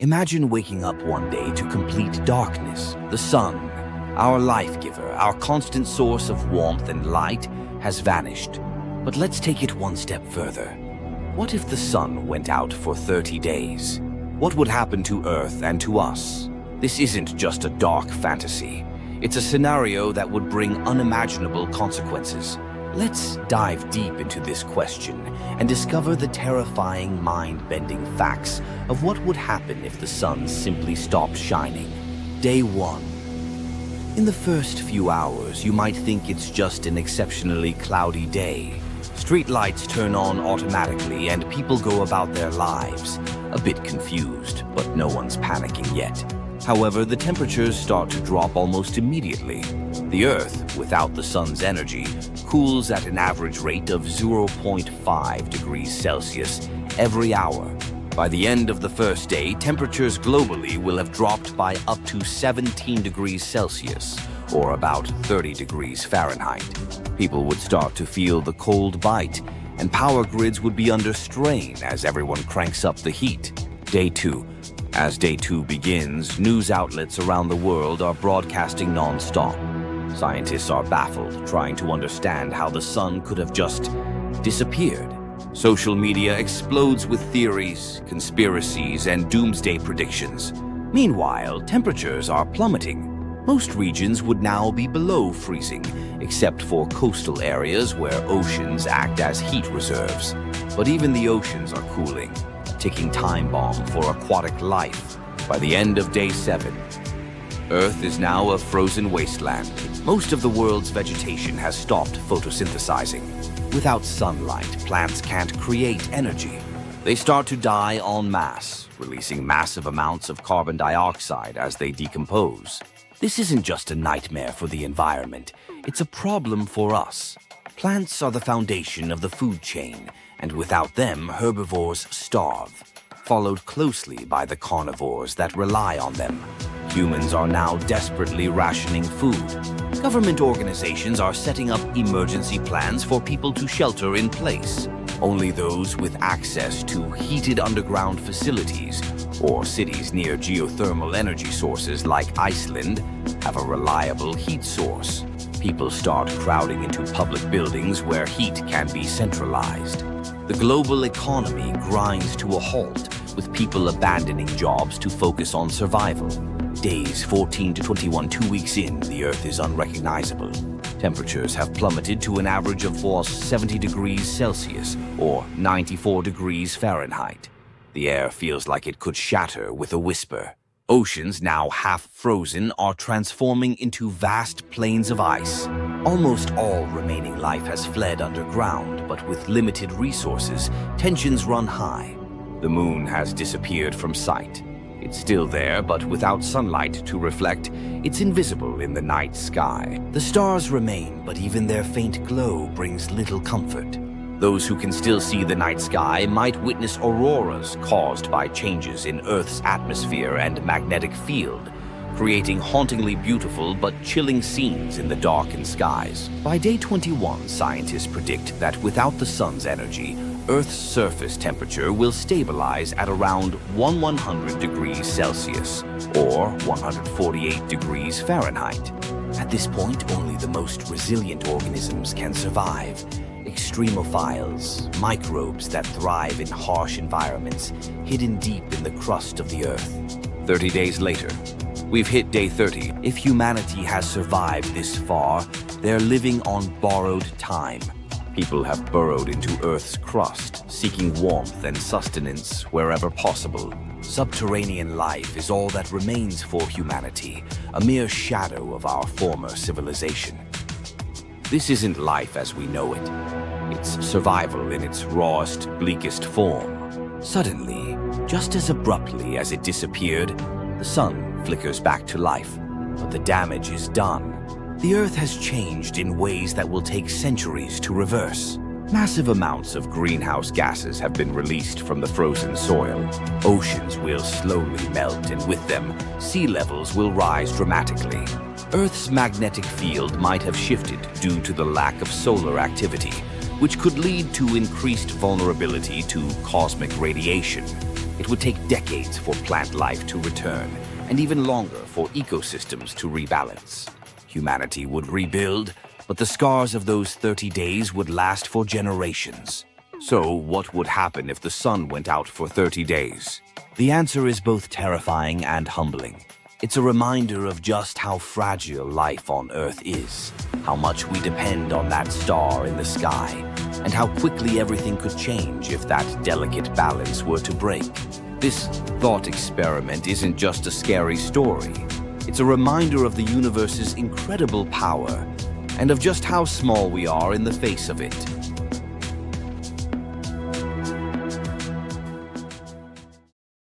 Imagine waking up one day to complete darkness. The sun, our life giver, our constant source of warmth and light, has vanished. But let's take it one step further. What if the sun went out for 30 days? What would happen to Earth and to us? This isn't just a dark fantasy. It's a scenario that would bring unimaginable consequences. Let's dive deep into this question and discover the terrifying, mind-bending facts of what would happen if the sun simply stopped shining. Day 1. In the first few hours, you might think it's just an exceptionally cloudy day. Street lights turn on automatically and people go about their lives, a bit confused, but no one's panicking yet. However, the temperatures start to drop almost immediately. The Earth, without the sun's energy, cools at an average rate of 0.5 degrees Celsius every hour. By the end of the first day, temperatures globally will have dropped by up to 17 degrees Celsius, or about 30 degrees Fahrenheit. People would start to feel the cold bite, and power grids would be under strain as everyone cranks up the heat. Day 2. As Day 2 begins, news outlets around the world are broadcasting non-stop. Scientists are baffled, trying to understand how the sun could have just disappeared. Social media explodes with theories, conspiracies, and doomsday predictions. Meanwhile, temperatures are plummeting. Most regions would now be below freezing, except for coastal areas where oceans act as heat reserves. But even the oceans are cooling, a ticking time bomb for aquatic life. By the end of Day 7, Earth is now a frozen wasteland. Most of the world's vegetation has stopped photosynthesizing. Without sunlight, plants can't create energy. They start to die en masse, releasing massive amounts of carbon dioxide as they decompose. This isn't just a nightmare for the environment, it's a problem for us. Plants are the foundation of the food chain, and without them, herbivores starve, followed closely by the carnivores that rely on them. Humans are now desperately rationing food. Government organizations are setting up emergency plans for people to shelter in place. Only those with access to heated underground facilities or cities near geothermal energy sources like Iceland have a reliable heat source. People start crowding into public buildings where heat can be centralized. The global economy grinds to a halt, with people abandoning jobs to focus on survival. Days 14 to 21, 2 weeks in, the Earth is unrecognizable. Temperatures have plummeted to an average of 70 degrees Celsius, or 94 degrees Fahrenheit. The air feels like it could shatter with a whisper. Oceans, now half frozen, are transforming into vast plains of ice. Almost all remaining life has fled underground, but with limited resources, tensions run high. The moon has disappeared from sight. It's still there, but without sunlight to reflect, it's invisible in the night sky. The stars remain, but even their faint glow brings little comfort. Those who can still see the night sky might witness auroras caused by changes in Earth's atmosphere and magnetic field, creating hauntingly beautiful but chilling scenes in the darkened skies. By Day 21, scientists predict that without the sun's energy, Earth's surface temperature will stabilize at around 100 degrees Celsius, or 148 degrees Fahrenheit. At this point, only the most resilient organisms can survive. Extremophiles, microbes that thrive in harsh environments, hidden deep in the crust of the Earth. 30 days later, we've hit Day 30. If humanity has survived this far, they're living on borrowed time. People have burrowed into Earth's crust, seeking warmth and sustenance wherever possible. Subterranean life is all that remains for humanity, a mere shadow of our former civilization. This isn't life as we know it. It's survival in its rawest, bleakest form. Suddenly, just as abruptly as it disappeared, the sun flickers back to life, but the damage is done. The Earth has changed in ways that will take centuries to reverse. Massive amounts of greenhouse gases have been released from the frozen soil. Oceans will slowly melt, and with them, sea levels will rise dramatically. Earth's magnetic field might have shifted due to the lack of solar activity, which could lead to increased vulnerability to cosmic radiation. It would take decades for plant life to return, and even longer for ecosystems to rebalance. Humanity would rebuild, but the scars of those 30 days would last for generations. So, what would happen if the sun went out for 30 days? The answer is both terrifying and humbling. It's a reminder of just how fragile life on Earth is, how much we depend on that star in the sky, and how quickly everything could change if that delicate balance were to break. This thought experiment isn't just a scary story. It's a reminder of the universe's incredible power, and of just how small we are in the face of it.